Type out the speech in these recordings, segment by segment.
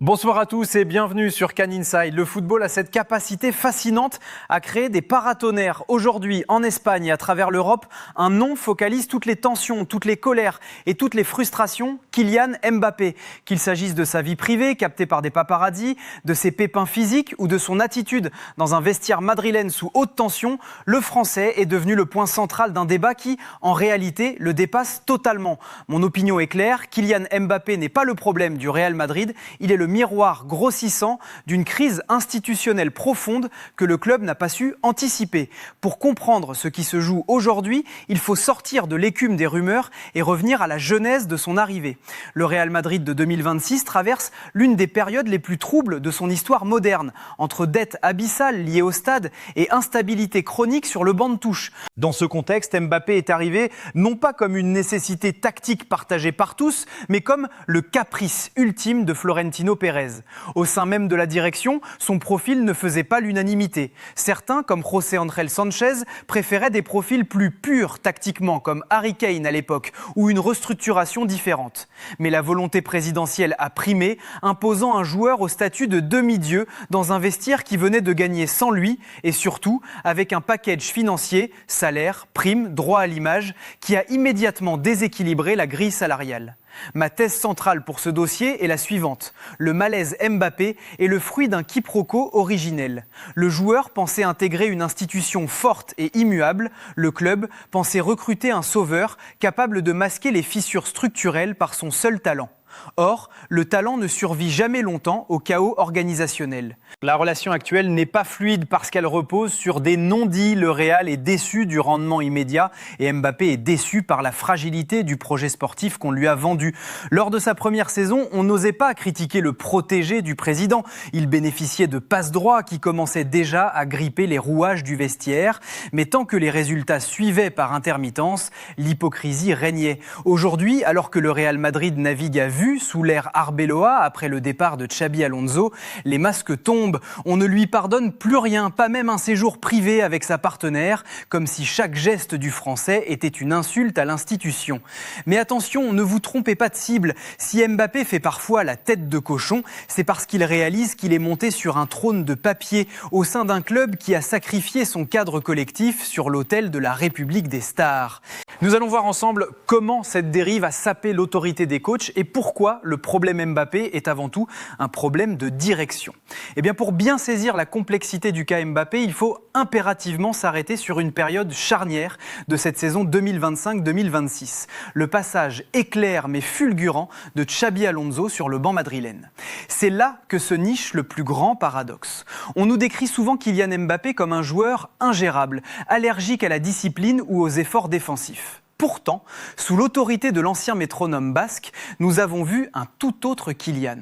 Bonsoir à tous et bienvenue sur Cannes Inside. Le football a cette capacité fascinante à créer des paratonnerres. Aujourd'hui, en Espagne et à travers l'Europe, un nom focalise toutes les tensions, toutes les colères et toutes les frustrations. Kylian Mbappé. Qu'il s'agisse de sa vie privée, captée par des paparazzis, de ses pépins physiques ou de son attitude dans un vestiaire madrilène sous haute tension, le Français est devenu le point central d'un débat qui, en réalité, le dépasse totalement. Mon opinion est claire, Kylian Mbappé n'est pas le problème du Real Madrid, il est le miroir grossissant d'une crise institutionnelle profonde que le club n'a pas su anticiper. Pour comprendre ce qui se joue aujourd'hui, il faut sortir de l'écume des rumeurs et revenir à la genèse de son arrivée. Le Real Madrid de 2026 traverse l'une des périodes les plus troubles de son histoire moderne, entre dettes abyssales liées au stade et instabilité chronique sur le banc de touche. Dans ce contexte, Mbappé est arrivé non pas comme une nécessité tactique partagée par tous, mais comme le caprice ultime de Florentino Pérez. Au sein même de la direction, son profil ne faisait pas l'unanimité. Certains, comme José Ángel Sánchez, préféraient des profils plus purs tactiquement, comme Harry Kane à l'époque, ou une restructuration différente. Mais la volonté présidentielle a primé, imposant un joueur au statut de demi-dieu dans un vestiaire qui venait de gagner sans lui, et surtout avec un package financier, salaire, primes, droit à l'image, qui a immédiatement déséquilibré la grille salariale. Ma thèse centrale pour ce dossier est la suivante. Le malaise Mbappé est le fruit d'un quiproquo originel. Le joueur pensait intégrer une institution forte et immuable. Le club pensait recruter un sauveur capable de masquer les fissures structurelles par son seul talent. Or, le talent ne survit jamais longtemps au chaos organisationnel. La relation actuelle n'est pas fluide parce qu'elle repose sur des non-dits. Le Real est déçu du rendement immédiat et Mbappé est déçu par la fragilité du projet sportif qu'on lui a vendu. Lors de sa première saison, on n'osait pas critiquer le protégé du président. Il bénéficiait de passe-droits qui commençaient déjà à gripper les rouages du vestiaire. Mais tant que les résultats suivaient par intermittence, l'hypocrisie régnait. Aujourd'hui, alors que le Real Madrid navigue à vue sous l'ère Arbeloa après le départ de Xabi Alonso, les masques tombent. On ne lui pardonne plus rien, pas même un séjour privé avec sa partenaire, comme si chaque geste du Français était une insulte à l'institution. Mais attention, ne vous trompez pas de cible. Si Mbappé fait parfois la tête de cochon, c'est parce qu'il réalise qu'il est monté sur un trône de papier au sein d'un club qui a sacrifié son cadre collectif sur l'autel de la République des stars. Nous allons voir ensemble comment cette dérive a sapé l'autorité des coachs et pourquoi le problème Mbappé est avant tout un problème de direction. Eh bien, pour bien saisir la complexité du cas Mbappé, il faut impérativement s'arrêter sur une période charnière de cette saison 2025-2026. Le passage éclair mais fulgurant de Xabi Alonso sur le banc madrilène. C'est là que se niche le plus grand paradoxe. On nous décrit souvent Kylian Mbappé comme un joueur ingérable, allergique à la discipline ou aux efforts défensifs. Pourtant, sous l'autorité de l'ancien métronome basque, nous avons vu un tout autre Kylian.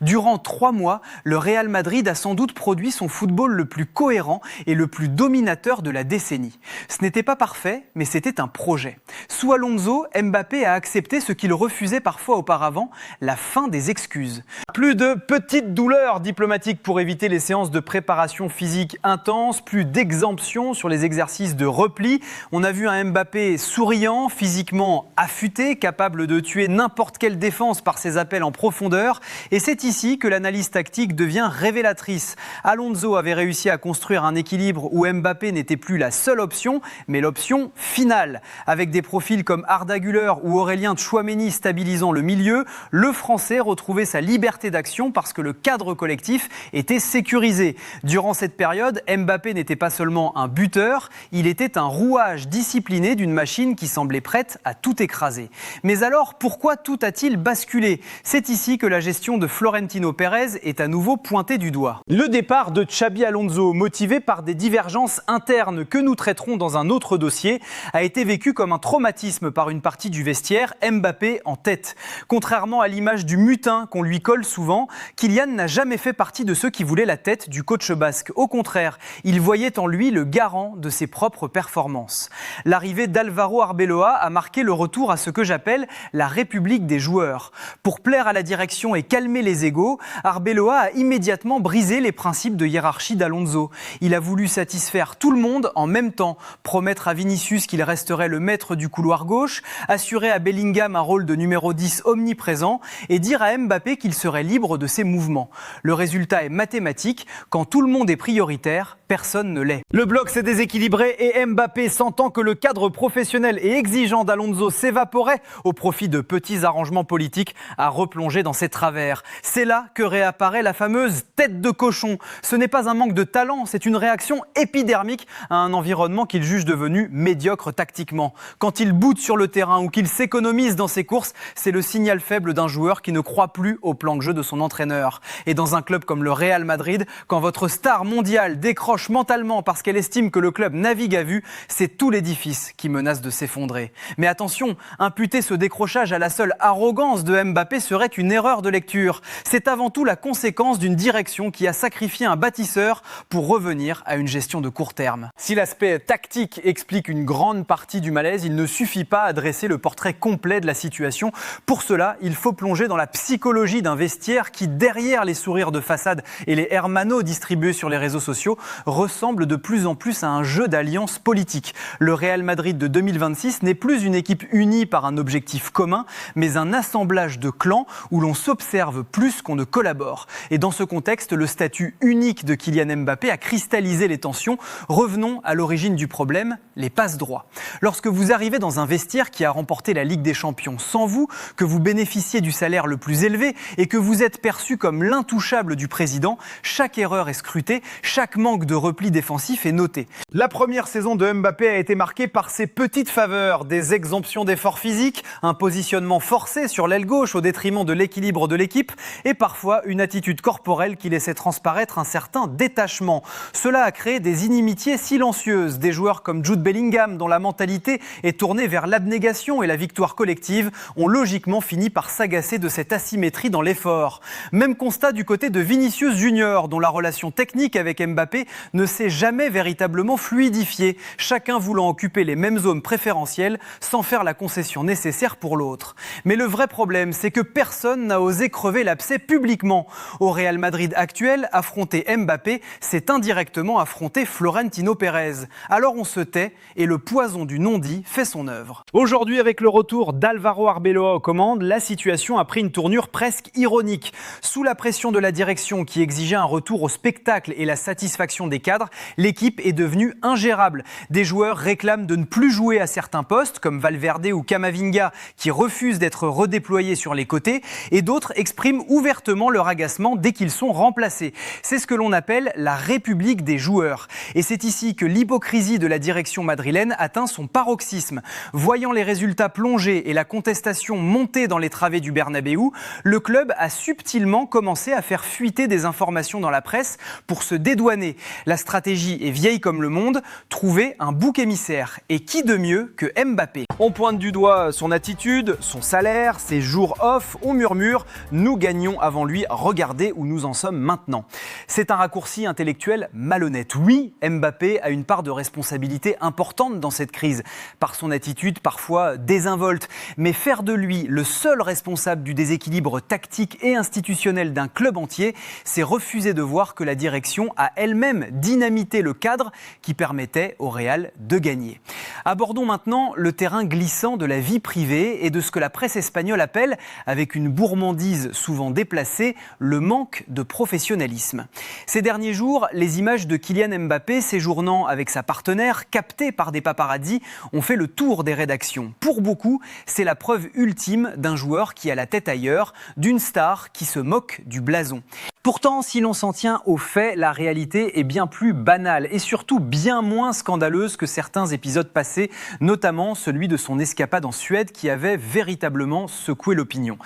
Durant 3 mois, le Real Madrid a sans doute produit son football le plus cohérent et le plus dominateur de la décennie. Ce n'était pas parfait, mais c'était un projet. Sous Alonso, Mbappé a accepté ce qu'il refusait parfois auparavant, la fin des excuses. Plus de petites douleurs diplomatiques pour éviter les séances de préparation physique intenses, plus d'exemption sur les exercices de repli. On a vu un Mbappé souriant, physiquement affûté, capable de tuer n'importe quelle défense par ses appels en profondeur. Et c'est ici que l'analyse tactique devient révélatrice. Alonso avait réussi à construire un équilibre où Mbappé n'était plus la seule option, mais l'option finale. Avec des profils comme Arda Güler ou Aurélien Tchouaméni stabilisant le milieu, le Français retrouvait sa liberté d'action parce que le cadre collectif était sécurisé. Durant cette période, Mbappé n'était pas seulement un buteur, il était un rouage discipliné d'une machine qui semblait prête à tout écraser. Mais alors, pourquoi tout a-t-il basculé ? C'est ici que la gestion de Florentino Pérez est à nouveau pointée du doigt. Le départ de Xabi Alonso, motivé par des divergences internes que nous traiterons dans un autre dossier, a été vécu comme un traumatisme par une partie du vestiaire, Mbappé en tête. Contrairement à l'image du mutin qu'on lui colle souvent, Kylian n'a jamais fait partie de ceux qui voulaient la tête du coach basque. Au contraire, il voyait en lui le garant de ses propres performances. L'arrivée d'Álvaro Arbeloa Arbeloa a marqué le retour à ce que j'appelle la République des joueurs. Pour plaire à la direction et calmer les égos, Arbeloa a immédiatement brisé les principes de hiérarchie d'Alonso. Il a voulu satisfaire tout le monde en même temps, promettre à Vinicius qu'il resterait le maître du couloir gauche, assurer à Bellingham un rôle de numéro 10 omniprésent et dire à Mbappé qu'il serait libre de ses mouvements. Le résultat est mathématique, quand tout le monde est prioritaire, personne ne l'est. Le bloc s'est déséquilibré et Mbappé, sentant que le cadre professionnel et exigeant d'Alonso s'évaporait au profit de petits arrangements politiques, a replongé dans ses travers. C'est là que réapparaît la fameuse tête de cochon. Ce n'est pas un manque de talent, c'est une réaction épidermique à un environnement qu'il juge devenu médiocre tactiquement. Quand il boude sur le terrain ou qu'il s'économise dans ses courses, c'est le signal faible d'un joueur qui ne croit plus au plan de jeu de son entraîneur. Et dans un club comme le Real Madrid, quand votre star mondiale décroche mentalement parce qu'elle estime que le club navigue à vue, c'est tout l'édifice qui menace de s'effondrer. Mais attention, imputer ce décrochage à la seule arrogance de Mbappé serait une erreur de lecture. C'est avant tout la conséquence d'une direction qui a sacrifié un bâtisseur pour revenir à une gestion de court terme. Si l'aspect tactique explique une grande partie du malaise, il ne suffit pas à dresser le portrait complet de la situation. Pour cela, il faut plonger dans la psychologie d'un vestiaire qui, derrière les sourires de façade et les hermanos distribués sur les réseaux sociaux, ressemble de plus en plus à un jeu d'alliances politiques. Le Real Madrid de 2026 n'est plus une équipe unie par un objectif commun, mais un assemblage de clans où l'on s'observe plus qu'on ne collabore. Et dans ce contexte, le statut unique de Kylian Mbappé a cristallisé les tensions. Revenons à l'origine du problème, les passes droits. Lorsque vous arrivez dans un vestiaire qui a remporté la Ligue des Champions sans vous, que vous bénéficiez du salaire le plus élevé et que vous êtes perçu comme l'intouchable du président, chaque erreur est scrutée, chaque manque de repli défensif est noté. La première saison de Mbappé a été marquée par ses petites faveurs, des exemptions d'efforts physiques, un positionnement forcé sur l'aile gauche au détriment de l'équilibre de l'équipe et parfois une attitude corporelle qui laissait transparaître un certain détachement. Cela a créé des inimitiés silencieuses, des joueurs comme Jude Bellingham dont la mentalité est tournée vers l'abnégation et la victoire collective ont logiquement fini par s'agacer de cette asymétrie dans l'effort. Même constat du côté de Vinicius Junior dont la relation technique avec Mbappé ne s'est jamais véritablement fluidifiée, chacun voulant occuper les mêmes zones préférentielles sans faire la concession nécessaire pour l'autre. Mais le vrai problème, c'est que personne n'a osé crever l'abcès publiquement. Au Real Madrid actuel, affronter Mbappé, c'est indirectement affronter Florentino Pérez. Alors on se tait et le poison du non-dit fait son œuvre. Aujourd'hui, avec le retour d'Álvaro Arbeloa aux commandes, la situation a pris une tournure presque ironique. Sous la pression de la direction qui exigeait un retour au spectacle et la satisfaction des cadres, l'équipe est devenue ingérable. Des joueurs réclament de ne plus jouer à certains postes, comme Valverde ou Camavinga, qui refusent d'être redéployés sur les côtés, et d'autres expriment ouvertement leur agacement dès qu'ils sont remplacés. C'est ce que l'on appelle la République des joueurs. Et c'est ici que l'hypocrisie de la direction madrilène atteint son paroxysme. Voyant les résultats plonger et la contestation monter dans les travées du Bernabéu, le club a subtilement commencé à faire fuiter des informations dans la presse pour se dédouaner. La stratégie est vieille comme le monde, trouver un bouc émissaire. Et qui de mieux que Mbappé ? On pointe du doigt son attitude, son salaire, ses jours off, on murmure « Nous gagnons avant lui, regardez où nous en sommes maintenant ». C'est un raccourci intellectuel malhonnête. Oui, Mbappé a une part de responsabilité importante dans cette crise, par son attitude parfois désinvolte. Mais faire de lui le seul responsable du déséquilibre tactique et institutionnel d'un club entier, c'est refuser de voir que la direction a elle-même dynamité le cadre qui permettait au Real de gagner. Abordons maintenant le terrain glissant de la vie privée et de ce que la presse espagnole appelle, avec une gourmandise souvent déplacée, le manque de professionnalisme. Ces derniers jours, les images de Kylian Mbappé séjournant avec sa partenaire, captées par des paparazzis, ont fait le tour des rédactions. Pour beaucoup, c'est la preuve ultime d'un joueur qui a la tête ailleurs, d'une star qui se moque du blason. Pourtant, si l'on s'en tient aux faits, la réalité est bien plus banale et surtout bien moins scandaleuse que certains épisodes passés, notamment celui de son escapade en Suède qui avait véritablement secoué l'opinion.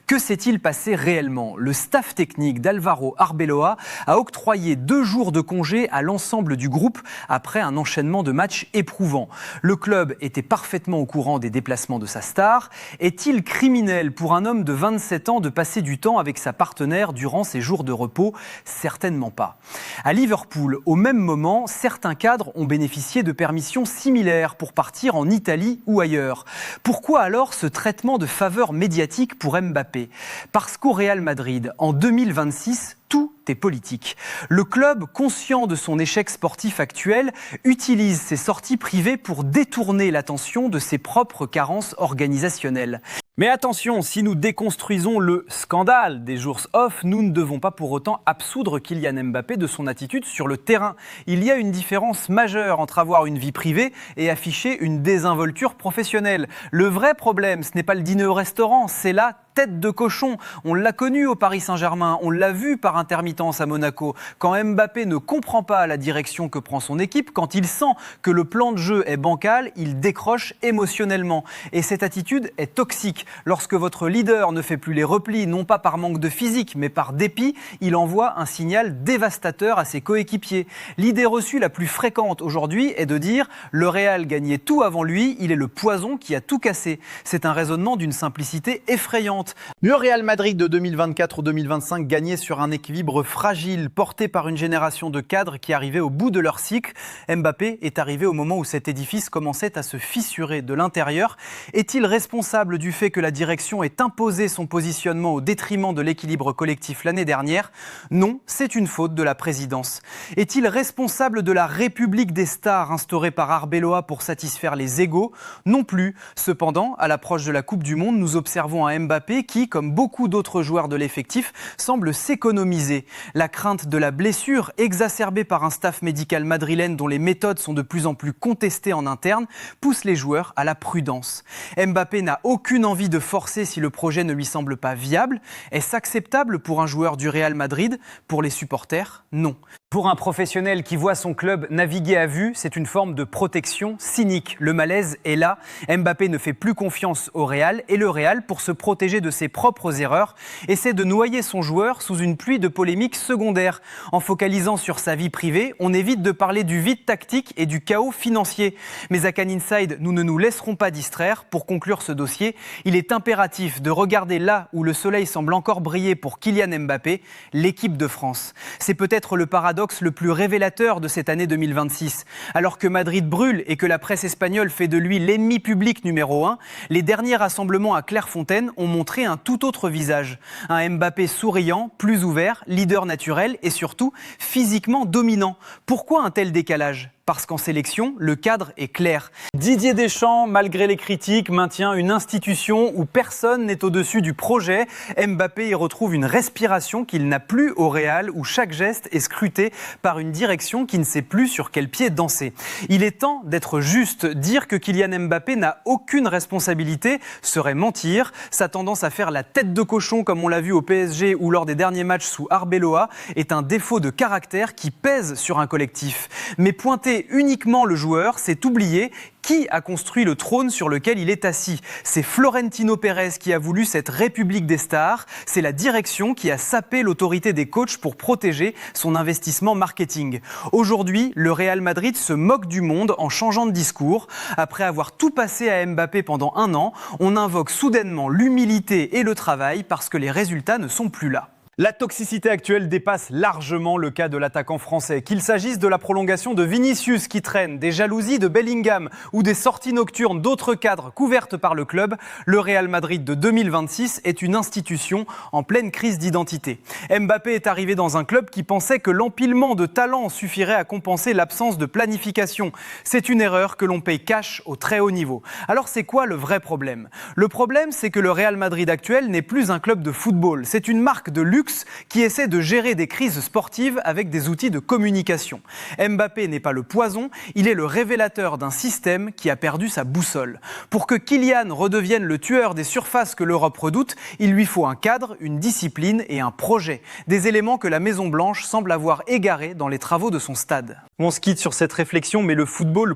Que s'est-il passé réellement ? Le staff technique d'Álvaro Arbeloa a octroyé 2 jours de congé à l'ensemble du groupe après un enchaînement de matchs éprouvants. Le club était parfaitement au courant des déplacements de sa star. Est-il criminel pour un homme de 27 ans de passer du temps avec sa partenaire durant ses jours de repos? Certainement pas. À Liverpool, au même moment, certains cadres ont bénéficié de permissions similaires pour partir en Italie. Italie ou ailleurs. Pourquoi alors ce traitement de faveur médiatique pour Mbappé ? Parce qu'au Real Madrid, en 2026, tout est politique. Le club, conscient de son échec sportif actuel, utilise ses sorties privées pour détourner l'attention de ses propres carences organisationnelles. Mais attention, si nous déconstruisons le scandale des jours off, nous ne devons pas pour autant absoudre Kylian Mbappé de son attitude sur le terrain. Il y a une différence majeure entre avoir une vie privée et afficher une désinvolture professionnelle. Le vrai problème, ce n'est pas le dîner au restaurant, c'est la tête de cochon. On l'a connu au Paris Saint-Germain, on l'a vu par intermittence à Monaco. Quand Mbappé ne comprend pas la direction que prend son équipe, quand il sent que le plan de jeu est bancal, il décroche émotionnellement. Et cette attitude est toxique. Lorsque votre leader ne fait plus les replis, non pas par manque de physique, mais par dépit, il envoie un signal dévastateur à ses coéquipiers. L'idée reçue la plus fréquente aujourd'hui est de dire « le Real gagnait tout avant lui, il est le poison qui a tout cassé ». C'est un raisonnement d'une simplicité effrayante. Le Real Madrid de 2024-2025 gagnait sur un équilibre fragile, porté par une génération de cadres qui arrivaient au bout de leur cycle. Mbappé est arrivé au moment où cet édifice commençait à se fissurer de l'intérieur. Est-il responsable du fait que la direction ait imposé son positionnement au détriment de l'équilibre collectif l'année dernière ? Non, c'est une faute de la présidence. Est-il responsable de la République des stars instaurée par Arbeloa pour satisfaire les égos ? Non plus. Cependant, à l'approche de la Coupe du Monde, nous observons un Mbappé qui, comme beaucoup d'autres joueurs de l'effectif, semble s'économiser. La crainte de la blessure, exacerbée par un staff médical madrilène dont les méthodes sont de plus en plus contestées en interne, pousse les joueurs à la prudence. Mbappé n'a aucune envie de forcer si le projet ne lui semble pas viable. Est-ce acceptable pour un joueur du Real Madrid ? Pour les supporters, non. Pour un professionnel qui voit son club naviguer à vue, c'est une forme de protection cynique. Le malaise est là. Mbappé ne fait plus confiance au Real et le Real, pour se protéger de ses propres erreurs, essaie de noyer son joueur sous une pluie de polémiques secondaires. En focalisant sur sa vie privée, on évite de parler du vide tactique et du chaos financier. Mais à Can Inside, nous ne nous laisserons pas distraire. Pour conclure ce dossier, il est impératif de regarder là où le soleil semble encore briller pour Kylian Mbappé, l'équipe de France. C'est peut-être le paradoxe le plus révélateur de cette année 2026. Alors que Madrid brûle et que la presse espagnole fait de lui l'ennemi public numéro 1, les derniers rassemblements à Clairefontaine ont montré un tout autre visage. Un Mbappé souriant, plus ouvert, leader naturel et surtout physiquement dominant. Pourquoi un tel décalage ? Parce qu'en sélection, le cadre est clair. Didier Deschamps, malgré les critiques, maintient une institution où personne n'est au-dessus du projet. Mbappé y retrouve une respiration qu'il n'a plus au Real, où chaque geste est scruté par une direction qui ne sait plus sur quel pied danser. Il est temps d'être juste. Dire que Kylian Mbappé n'a aucune responsabilité serait mentir. Sa tendance à faire la tête de cochon, comme on l'a vu au PSG ou lors des derniers matchs sous Arbeloa, est un défaut de caractère qui pèse sur un collectif. Mais pointer uniquement le joueur, c'est oublier qui a construit le trône sur lequel il est assis. C'est Florentino Pérez qui a voulu cette République des stars. C'est la direction qui a sapé l'autorité des coachs pour protéger son investissement marketing. Aujourd'hui, le Real Madrid se moque du monde en changeant de discours. Après avoir tout passé à Mbappé pendant un an, on invoque soudainement l'humilité et le travail parce que les résultats ne sont plus là. La toxicité actuelle dépasse largement le cas de l'attaquant français. Qu'il s'agisse de la prolongation de Vinicius qui traîne, des jalousies de Bellingham ou des sorties nocturnes d'autres cadres couvertes par le club, le Real Madrid de 2026 est une institution en pleine crise d'identité. Mbappé est arrivé dans un club qui pensait que l'empilement de talents suffirait à compenser l'absence de planification. C'est une erreur que l'on paye cash au très haut niveau. Alors c'est quoi le vrai problème ? Le problème, c'est que le Real Madrid actuel n'est plus un club de football. C'est une marque de luxe qui essaie de gérer des crises sportives avec des outils de communication. Mbappé n'est pas le poison, il est le révélateur d'un système qui a perdu sa boussole. Pour que Kylian redevienne le tueur des surfaces que l'Europe redoute, il lui faut un cadre, une discipline et un projet. Des éléments que la Maison-Blanche semble avoir égarés dans les travaux de son stade. On se quitte sur cette réflexion, mais le football